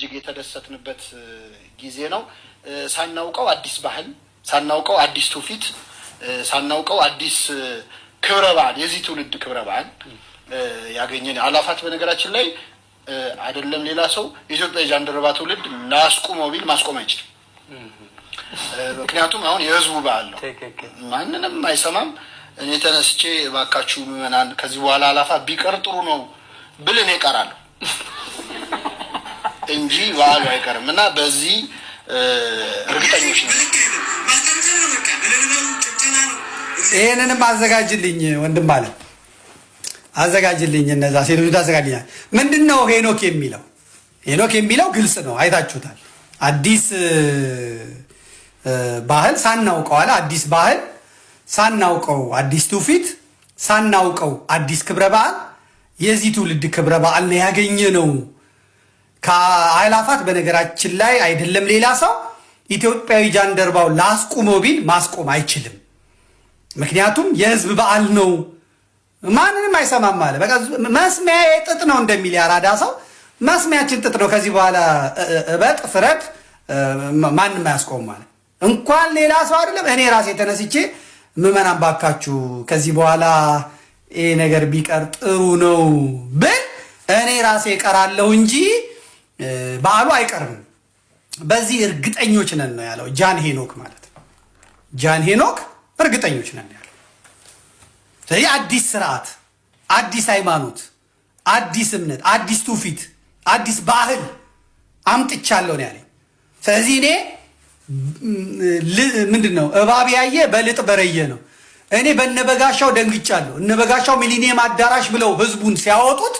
እጅግ የተደሰትንበት ጊዜ ነው። ሳናውቀው አዲስ ባህል፣ ሳናውቀው አዲስ ትውፊት፣ ሳናውቀው አዲስ ክብረ በዓል፣ የዚህ ትውልድ ክብረ በዓል ያገኘን አላፋት። በነገራችን ላይ አይደለም ሌላ ሰው የኢትዮጵያ ጃንደረባ ትውልድ ላስቆመው ቢል ማስቆም አይችልም። ምክንያቱም አሁን የህዝቡ በዓል ነው፣ ማንንም አይሰማም። እኔ ተነስቼ እባካችሁ ምዕመናን ከዚህ በኋላ አላፋት ቢቀር ጥሩ ነው ብል እኔ እቀራለሁ እንጂ በዓሉ አይቀርም እና በዚህ እርግጠኞች ነን። ይሄንንም አዘጋጅልኝ ወንድም አለ አዘጋጅልኝ፣ እነዛ ሴቶች ታዘጋጅልኛል። ምንድነው ሄኖክ የሚለው? ሄኖክ የሚለው ግልጽ ነው፣ አይታችሁታል። አዲስ ባህል ሳናውቀው አለ። አዲስ ባህል ሳናውቀው፣ አዲስ ትውፊት ሳናውቀው፣ አዲስ ክብረ በዓል የዚህ ትውልድ ክብረ በዓል ነው ያገኘ ነው ከአእላፋት። በነገራችን ላይ አይደለም ሌላ ሰው ኢትዮጵያዊ ጃንደረባው ላስቁመው ቢል ማስቆም አይችልም። ምክንያቱም የህዝብ በዓል ነው፣ ማንንም አይሰማም ማለት በቃ መስሚያ ጥጥ ነው እንደሚል ያራዳ ሰው መስሚያችን ጥጥ ነው። ከዚህ በኋላ እበጥ ፍረድ ማንም አያስቆም ማለት እንኳን ሌላ ሰው አይደለም እኔ ራሴ ተነስቼ ምዕመናን ባካችሁ ከዚህ በኋላ ይሄ ነገር ቢቀር ጥሩ ነው ብል እኔ ራሴ እቀራለሁ እንጂ በዓሉ አይቀርም። በዚህ እርግጠኞች ነን ነው ያለው ጃን ሄኖክ ማለት ነው። ጃን ሄኖክ እርግጠኞች ነን ያለው። ስለዚህ አዲስ ስርዓት፣ አዲስ ሃይማኖት፣ አዲስ እምነት፣ አዲስ ትውፊት፣ አዲስ ባህል አምጥቻለሁ ነው ያለኝ። ስለዚህ እኔ ምንድነው እባብ ያየ በልጥ በረየ ነው። እኔ በነበጋሻው ደንግጫለሁ። እነበጋሻው ሚሊኒየም አዳራሽ ብለው ህዝቡን ሲያወጡት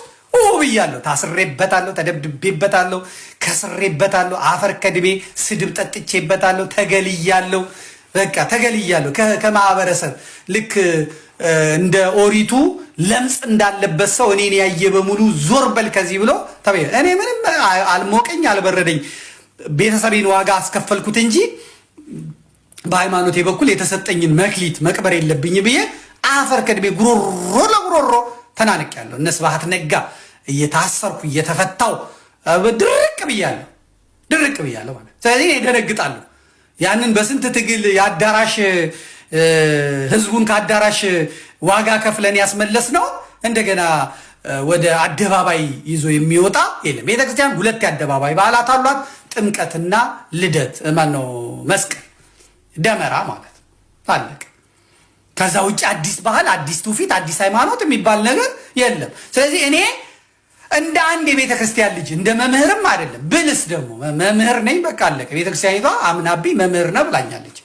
ብያለሁ። ታስሬበታለሁ፣ ተደብድቤበታለሁ፣ ከስሬበታለሁ፣ አፈር ከድሜ ስድብ ጠጥቼበታለሁ፣ ተገልያለሁ። በቃ ተገልያለሁ ከማህበረሰብ ልክ እንደ ኦሪቱ ለምጽ እንዳለበት ሰው እኔን ያየ በሙሉ ዞር በል ከዚህ ብሎ ተበየ። እኔ ምንም አልሞቀኝ አልበረደኝ፣ ቤተሰቤን ዋጋ አስከፈልኩት እንጂ በሃይማኖቴ በኩል የተሰጠኝን መክሊት መቅበር የለብኝ ብዬ አፈር ከድሜ ጉሮሮ ለጉሮሮ ተናንቄያለሁ። እነ ስብሐት ነጋ እየታሰርኩ እየተፈታው ድርቅ ብያለሁ ማለት። ስለዚህ እደነግጣለሁ። ያንን በስንት ትግል የአዳራሽ ህዝቡን ከአዳራሽ ዋጋ ከፍለን ያስመለስ ነው እንደገና ወደ አደባባይ ይዞ የሚወጣ የለም። ቤተክርስቲያን ሁለት የአደባባይ በዓላት አሏት፣ ጥምቀትና ልደት ማነው መስቀል፣ ደመራ ማለት አለቀ። ከዛ ውጭ አዲስ ባህል፣ አዲስ ትውፊት፣ አዲስ ሃይማኖት የሚባል ነገር የለም። ስለዚህ እኔ እንደ አንድ የቤተ ክርስቲያን ልጅ እንደ መምህርም አይደለም ብልስ ደግሞ መምህር ነኝ በቃ አለቀ። ቤተ ክርስቲያኒቷ አምናብኝ መምህር ነህ ብላኛለች።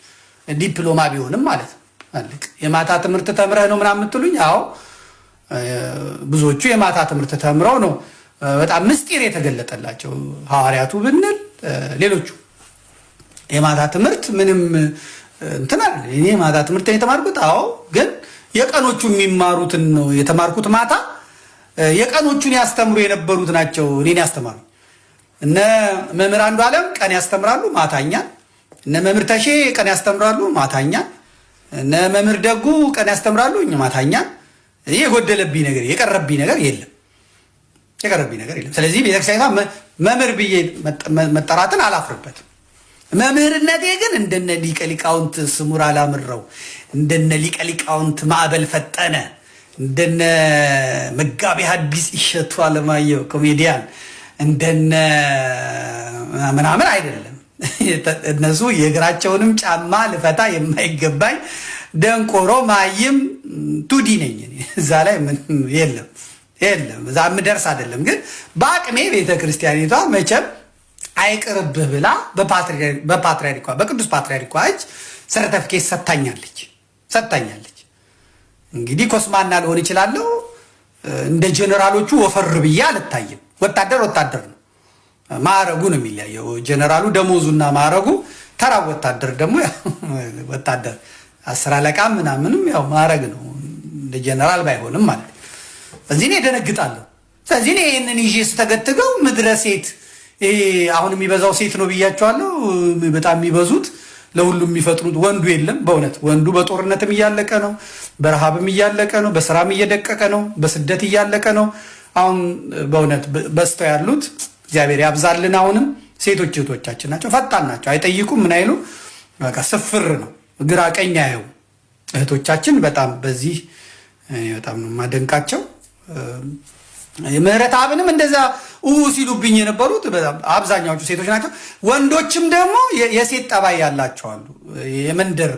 ዲፕሎማ ቢሆንም ማለት ነው አለቀ። የማታ ትምህርት ተምረህ ነው ምናምን የምትሉኝ? አዎ ብዙዎቹ የማታ ትምህርት ተምረው ነው በጣም ምስጢር የተገለጠላቸው ሐዋርያቱ ብንል ሌሎቹ የማታ ትምህርት ምንም እንትና እኔ ማታ ትምህርት የተማርኩት አዎ፣ ግን የቀኖቹ የሚማሩትን ነው የተማርኩት። ማታ የቀኖቹን ያስተምሩ የነበሩት ናቸው እኔን ያስተማሩ። እነ መምህር አንዱ ዓለም ቀን ያስተምራሉ ማታኛን፣ እነ መምህር ተሼ ቀን ያስተምራሉ ማታኛን፣ እነ መምህር ደጉ ቀን ያስተምራሉ ማታኛን። የጎደለብኝ ነገር የቀረብኝ ነገር የለም። ስለዚህ ቤተክርስቲያኗ መምህር ብዬ መጠራትን አላፍርበትም። መምህርነቴ ግን እንደነ ሊቀ ሊቃውንት ስሙር አላምረው፣ እንደነ ሊቀ ሊቃውንት ማዕበል ፈጠነ፣ እንደነ መጋቢ ሐዲስ እሸቱ አለማየሁ ኮሜዲያን እንደነ ምናምን አይደለም። እነሱ የእግራቸውንም ጫማ ልፈታ የማይገባኝ ደንቆሮ ማይም ቱዲ ነኝ። እዛ ላይ የለም እዛ ምደርስ አይደለም። ግን በአቅሜ ቤተክርስቲያኒቷ መቼም አይቅርብህ ብላ በፓትርያርኳ በቅዱስ ፓትርያርኳ እጅ ሰርተፍኬት ሰጥታኛለች። እንግዲህ ኮስማና ልሆን እችላለሁ። እንደ ጀነራሎቹ ወፈር ብዬ አልታይም። ወታደር ነው፣ ማዕረጉ ነው የሚለያየው። ጀነራሉ ደሞዙና ማዕረጉ፣ ተራ ወታደር ደግሞ ወታደር 10 አለቃ ምናምንም ያው ማዕረግ ነው፣ እንደ ጀነራል ባይሆንም ማለት ነው። ስለዚህ እኔ እደነግጣለሁ። ስለዚህ እኔ ይህንን ይዤ ስተገትገው ምድረ ሴት አሁን የሚበዛው ሴት ነው ብያቸዋለሁ። በጣም የሚበዙት ለሁሉም የሚፈጥኑት ወንዱ የለም። በእውነት ወንዱ በጦርነትም እያለቀ ነው፣ በረሃብም እያለቀ ነው፣ በስራም እየደቀቀ ነው፣ በስደት እያለቀ ነው። አሁን በእውነት በስተው ያሉት እግዚአብሔር ያብዛልን። አሁንም ሴቶች እህቶቻችን ናቸው፣ ፈጣን ናቸው፣ አይጠይቁም፣ ምን አይሉ፣ በቃ ስፍር ነው፣ ግራ ቀኝ አየው እህቶቻችን። በጣም በዚህ በጣም ነው የማደንቃቸው። ምህረት አብንም እንደዛ ሲሉብኝ የነበሩት በጣም አብዛኛዎቹ ሴቶች ናቸው። ወንዶችም ደግሞ የሴት ጠባይ ያላቸው አሉ። የመንደር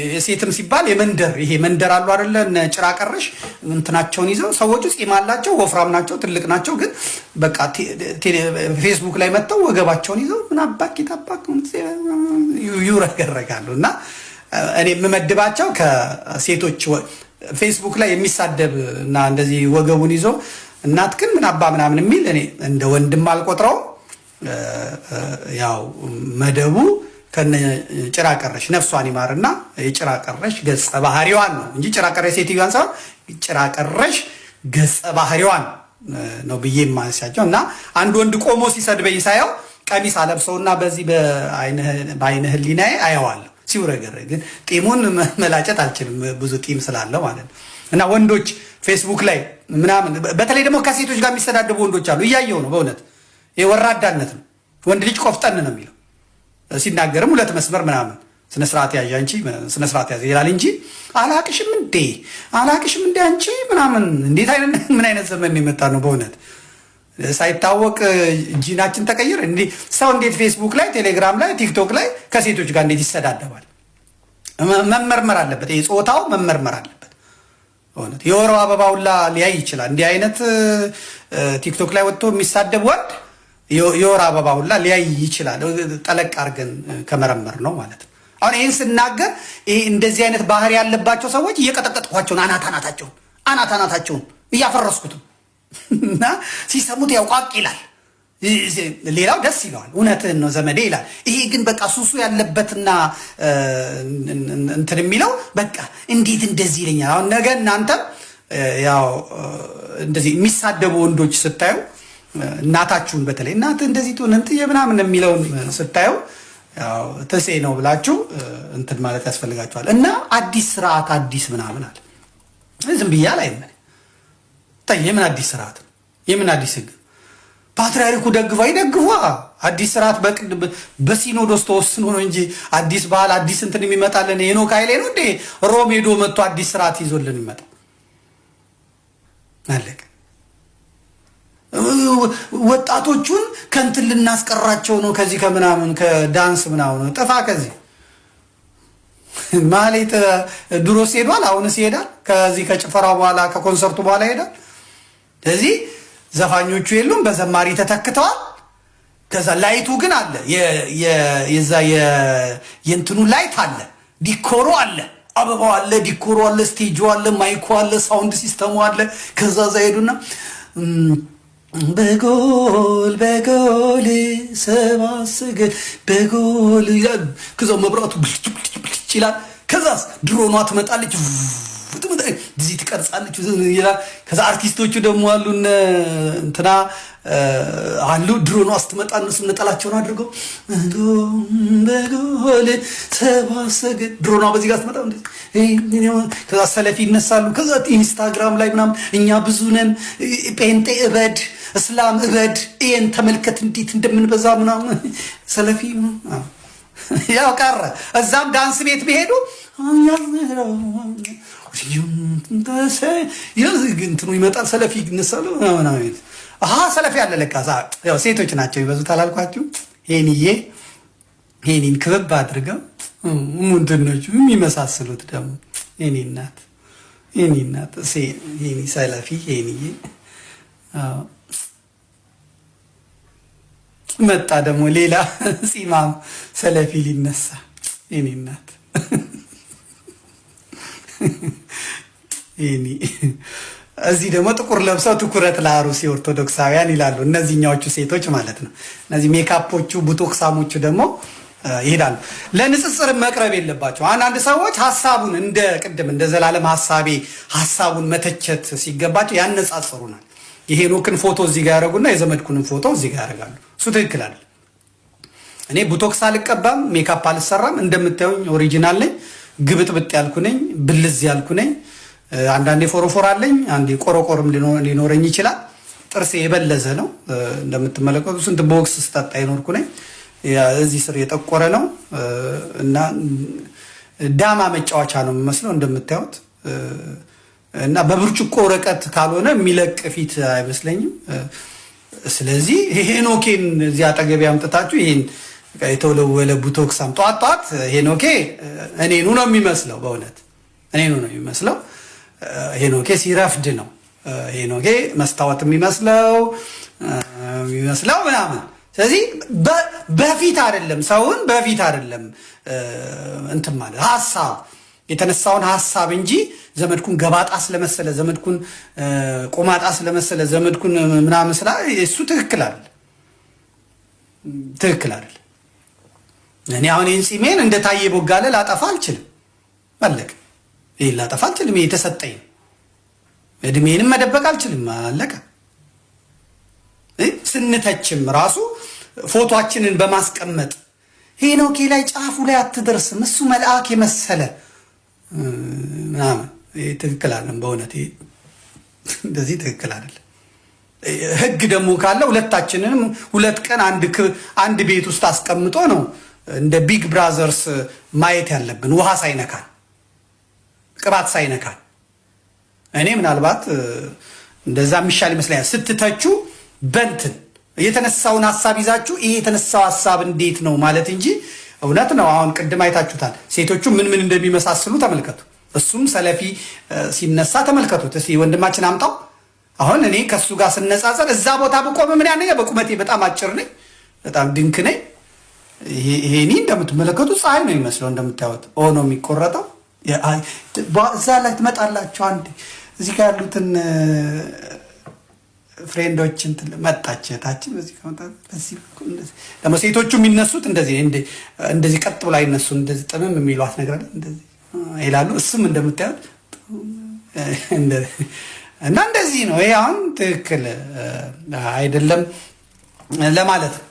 የሴትም ሲባል የመንደር ይሄ መንደር አሉ አይደለ? ጭራ ቀረሽ እንትናቸውን ይዘው ሰዎቹ ጺም አላቸው፣ ወፍራም ናቸው፣ ትልቅ ናቸው። ግን በቃ ፌስቡክ ላይ መጥተው ወገባቸውን ይዘው ምን አባክ ይጣባክ ይረገረጋሉ። እና እኔ የምመድባቸው ከሴቶች ፌስቡክ ላይ የሚሳደብ እና እንደዚህ ወገቡን ይዞ እናትክን ምን አባ ምናምን የሚል እኔ እንደ ወንድም አልቆጥረው። ያው መደቡ ከነ ጭራ ቀረሽ ነፍሷን ይማርና የጭራ ቀረሽ ገጸ ባህሪዋን ነው እንጂ ጭራ ቀረሽ ሴትዮዋን ሳይሆን ጭራ ቀረሽ ገጸ ባህሪዋን ነው ብዬ የማነሳቸው። እና አንድ ወንድ ቆሞ ሲሰድበኝ ሳየው ቀሚስ አለብሰውና በዚህ በአይነ ህሊናዬ አየዋለሁ ሲውረገረግ። ግን ጢሙን መላጨት አልችልም ብዙ ጢም ስላለው ማለት ነው። እና ወንዶች ፌስቡክ ላይ ምናምን በተለይ ደግሞ ከሴቶች ጋር የሚሰዳደቡ ወንዶች አሉ። እያየው ነው በእውነት የወራዳነት ነው። ወንድ ልጅ ቆፍጠን ነው የሚለው ሲናገርም ሁለት መስመር ምናምን ስነስርዓት ያዥ አንቺ ስነስርዓት ያዥ ይላል እንጂ አላቅሽም እንዴ አንቺ ምናምን። እንዴት አይነት ምን አይነት ዘመን ነው የመጣ ነው በእውነት ሳይታወቅ ጂናችን ተቀይር እንዴ። ሰው እንዴት ፌስቡክ ላይ ቴሌግራም ላይ ቲክቶክ ላይ ከሴቶች ጋር እንዴት ይሰዳደባል? መመርመር አለበት። ጾታው መመርመር አለበት። እውነት የወር አበባውላ ሊያይ ይችላል። እንዲህ አይነት ቲክቶክ ላይ ወጥቶ የሚሳደብ ወንድ የወር አበባውላ ሊያይ ይችላል። ጠለቅ አድርገን ከመረመር ነው ማለት ነው። አሁን ይህን ስናገር ይሄ እንደዚህ አይነት ባህሪ ያለባቸው ሰዎች እየቀጠቀጥኳቸውን አናታቸውን እያፈረስኩትም እና ሲሰሙት ያውቃቅ ይላል። ሌላው ደስ ይለዋል። እውነትህን ነው ዘመዴ ይላል። ይሄ ግን በቃ ሱሱ ያለበትና እንትን የሚለው በቃ እንዴት እንደዚህ ይለኛል። አሁን ነገ እናንተም ያው እንደዚህ የሚሳደቡ ወንዶች ስታዩ እናታችሁን በተለይ እናት እንደዚህ ትሆን እንጥዬ ምናምን የሚለውን ስታዩ ያው ተሴ ነው ብላችሁ እንትን ማለት ያስፈልጋችኋል። እና አዲስ ስርዓት አዲስ ምናምን አለ ዝም ብያል አይመን የምን አዲስ ስርዓት ነው? የምን አዲስ ህግ? ፓትርያርኩ ደግፏ አዲስ ስርዓት በሲኖዶስ ተወስኖ ነው እንጂ አዲስ ባህል አዲስ እንትን የሚመጣልን ሄኖክ ኃይሌ ነው እንዴ? ሮም ሄዶ መጥቶ አዲስ ስርዓት ይዞልን ይመጣ አለቀ። ወጣቶቹን ከንትን ልናስቀራቸው ነው ከዚህ ከምናምን ከዳንስ ምናምን ጥፋ ከዚህ ማለት ድሮስ ሄዷል፣ አሁንስ ይሄዳል። ከዚህ ከጭፈራው በኋላ ከኮንሰርቱ በኋላ ይሄዳል። ስለዚህ ዘፋኞቹ የሉም፣ በዘማሪ ተተክተዋል። ከዛ ላይቱ ግን አለ፣ የዛ የእንትኑ ላይት አለ፣ ዲኮሩ አለ፣ አበባው አለ፣ ዲኮሩ አለ፣ ስቴጁ አለ፣ ማይኩ አለ፣ ሳውንድ ሲስተሙ አለ። ከዛ ሄዱና በጎል ሰባሰገድ በጎል ይላል። ከዛው መብራቱ ብልጭ ይላል። ከዛስ ድሮኗ ትመጣለች፣ እዚህ ትቀርጻለች ይላል። ከዛ አርቲስቶቹ ደግሞ አሉ እንትና አሉ። ድሮኗ ስትመጣ እነሱ ነጠላቸውን አድርገው በጎል ሰባሰገድ ድሮኗ በዚህ ጋር ስትመጣ ከዛ ሰለፊ ይነሳሉ። ከዛ ኢንስታግራም ላይ ምናምን እኛ ብዙ ነን፣ ጴንጤ እበድ፣ እስላም እበድ፣ ይሄን ተመልከት እንዴት እንደምንበዛ ምናምን ሰለፊ ያው ቀረ። እዛም ዳንስ ቤት ቢሄዱ እንትኑ ይመጣል፣ ሰለፊ ይነሳሉ። ሰለፊ አለ ለካ። ያው ሴቶች ናቸው ይበዙት አላልኳችሁ? ሄኒን ክብብ አድርገው ሙንትኖቹ የሚመሳስሉት ደግሞ ሄኒ እናት ሄኒ ሰለፊ ሄኒዬ መጣ ደግሞ ሌላ ፂማም ሰለፊ ሊነሳ ሄኒ እናት ሄኒ። እዚህ ደግሞ ጥቁር ለብሰው ትኩረት ለአሩሲ ኦርቶዶክሳውያን ይላሉ። እነዚህኛዎቹ ሴቶች ማለት ነው። እነዚህ ሜካፖቹ ቡቶክሳሞቹ ደግሞ ይሄዳሉ። ለንጽጽር መቅረብ የለባቸው። አንዳንድ ሰዎች ሀሳቡን እንደ ቅድም እንደ ዘላለም ሀሳቡን መተቸት ሲገባቸው ያነጻጽሩናል። የሄኖክን ፎቶ እዚህ ጋር ያደረጉና የዘመድኩንን ፎቶ እዚህ ጋር ያደርጋሉ። እሱ ትክክል አይደል። እኔ ቡቶክስ አልቀባም፣ ሜካፕ አልሰራም። እንደምታዩኝ ኦሪጂናል ነኝ። ግብጥብጥ ያልኩ ነኝ፣ ብልዝ ያልኩ ነኝ። አንዳንዴ ፎሮፎር አለኝ፣ አንዴ ቆረቆርም ሊኖረኝ ይችላል። ጥርሴ የበለዘ ነው እንደምትመለከቱ። ስንት ቦክስ ስጠጣ ይኖርኩ ነኝ። እዚህ ስር የጠቆረ ነው እና ዳማ መጫወቻ ነው የሚመስለው እንደምታዩት። እና በብርጭቆ ወረቀት ካልሆነ የሚለቅ ፊት አይመስለኝም። ስለዚህ ሄኖኬን እዚህ አጠገቤ አምጥታችሁ ይሄን የተወለወለ ቡቶክስ ጧት ሄኖኬ እኔኑ ነው የሚመስለው። በእውነት እኔኑ ነው የሚመስለው። ሄኖኬ ሲረፍድ ነው ሄኖኬ መስታወት የሚመስለው ምናምን። ስለዚህ በፊት አይደለም ሰውን በፊት አይደለም እንትን ማለት ሐሳብ የተነሳውን ሐሳብ እንጂ ዘመድኩን ገባጣ ስለመሰለ ዘመድኩን ቆማጣ ስለመሰለ ዘመድኩን ምናምን ስላ እሱ ትክክል አይደል። እኔ አሁን ጺሜን እንደ ታየ ቦጋለ ላጠፋ አልችልም። አለቀ። ይሄ ላጠፋ አልችልም። ይሄ ተሰጠኝ። እድሜንም መደበቅ አልችልም። አለቀ። ስንተችም ራሱ ፎቶአችንን በማስቀመጥ ሄኖኬ ላይ ጫፉ ላይ አትደርስም እሱ መልአክ የመሰለ ምናምን ትክክል አይደለም። በእውነት እንደዚህ ትክክል አይደለም። ህግ ደግሞ ካለ ሁለታችንንም 2 ቀን አንድ ቤት ውስጥ አስቀምጦ ነው እንደ ቢግ ብራዘርስ ማየት ያለብን፣ ውሃ ሳይነካን ቅባት ሳይነካን። እኔ ምናልባት እንደዛ የሚሻል ይመስለኛል። ስትተቹ በንትን የተነሳውን ሐሳብ ይዛችሁ ይሄ የተነሳው ሐሳብ እንዴት ነው ማለት እንጂ እውነት ነው። አሁን ቅድም አይታችሁታል ሴቶቹ ምን እንደሚመሳስሉ ተመልከቱ። እሱም ሰለፊ ሲነሳ ተመልከቱት። እስኪ ወንድማችን አምጣው። አሁን እኔ ከሱ ጋር ስነጻጸር እዛ ቦታ በቆም ምን ያነኛ በቁመቴ በጣም አጭር ነኝ፣ በጣም ድንክ ነኝ። ይሄኒ እንደምትመለከቱት ፀሐይ ነው የሚመስለው እንደምታዩት ሆኖ የሚቆረጠው። እዛ ላይ ትመጣላችሁ። አንዴ እዚህ ጋር ያሉትን ፍሬንዶችን መጣች ታችን በዚህ ከመጣ በዚህ ደግሞ ሴቶቹ የሚነሱት እንደዚህ ቀጥ ብላ አይነሱ፣ እንደዚህ ጥምም የሚሏት ነገር አለ እንደዚህ ይላሉ። እሱም እንደምታዩት እና እንደዚህ ነው። ይሄ አሁን ትክክል አይደለም ለማለት ነው።